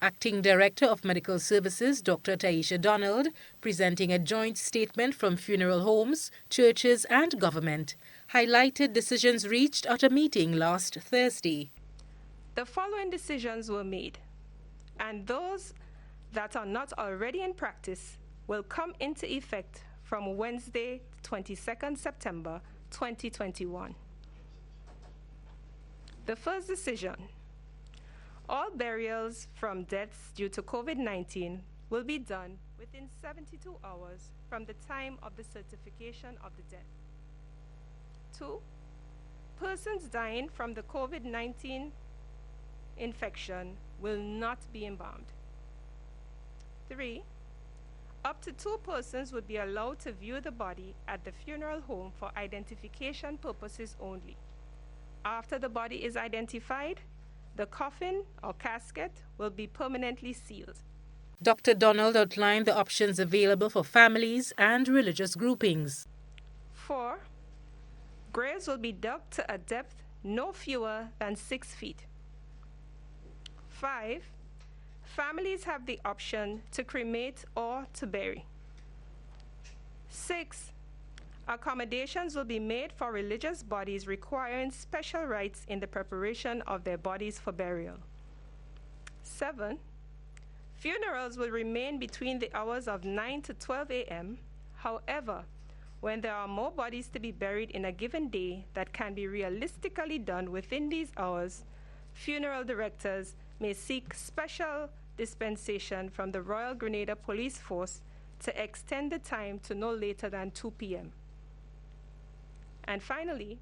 Acting Director of Medical Services, Dr. Taisha Donald, presenting a joint statement from funeral homes, churches and government, highlighted decisions reached at a meeting last Thursday. The following decisions were made, and those that are not already in practice will come into effect from Wednesday, 22nd September 2021. The first decision: all burials from deaths due to COVID-19 will be done within 72 hours from the time of the certification of the death. 2. Persons dying from the COVID-19 infection will not be embalmed. 3. Up to 2 persons would be allowed to view the body at the funeral home for identification purposes only. After the body is identified, the coffin or casket will be permanently sealed. Dr. Donald outlined the options available for families and religious groupings. 4. Graves will be dug to a depth no fewer than 6 feet. 5. Families have the option to cremate or to bury. 6. Accommodations will be made for religious bodies requiring special rites in the preparation of their bodies for burial. 7. Funerals will remain between the hours of 9 to 12 a.m. However, when there are more bodies to be buried in a given day that can be realistically done within these hours, funeral directors may seek special dispensation from the Royal Grenada Police Force to extend the time to no later than 2 p.m. And finally,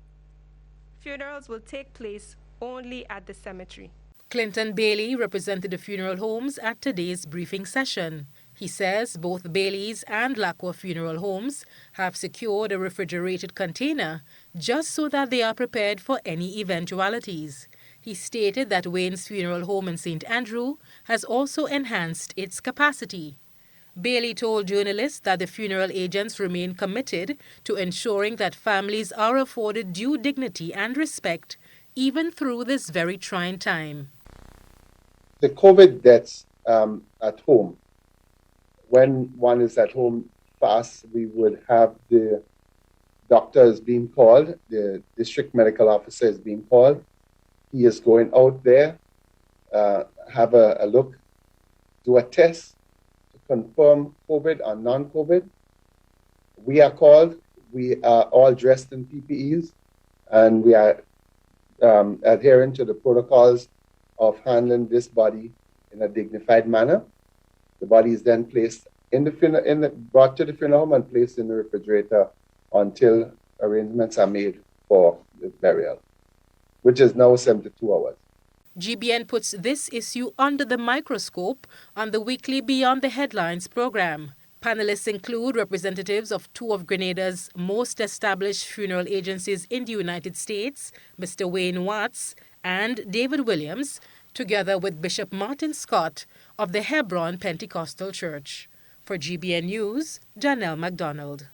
funerals will take place only at the cemetery. Clinton Bailey represented the funeral homes at today's briefing session. He says both Bailey's and Lacqua funeral homes have secured a refrigerated container just so that they are prepared for any eventualities. He stated that Wayne's Funeral Home in St. Andrew has also enhanced its capacity. Bailey told journalists that the funeral agents remain committed to ensuring that families are afforded due dignity and respect even through this very trying time. The COVID deaths at home, when one is at home fast, we would have the doctors being called, the district medical officer is being called. He is going out there, have a look, do a test to confirm COVID or non-COVID. We are called, we are all dressed in PPEs, and we are adhering to the protocols of handling this body in a dignified manner. The body is then placed brought to the funeral home and placed in the refrigerator until arrangements are made for the burial, which is now 72 hours. GBN puts this issue under the microscope on the weekly Beyond the Headlines program. Panelists include representatives of 2 of Grenada's most established funeral agencies in the United States, Mr. Wayne Watts and David Williams, together with Bishop Martin Scott of the Hebron Pentecostal Church. For GBN News, Janelle MacDonald.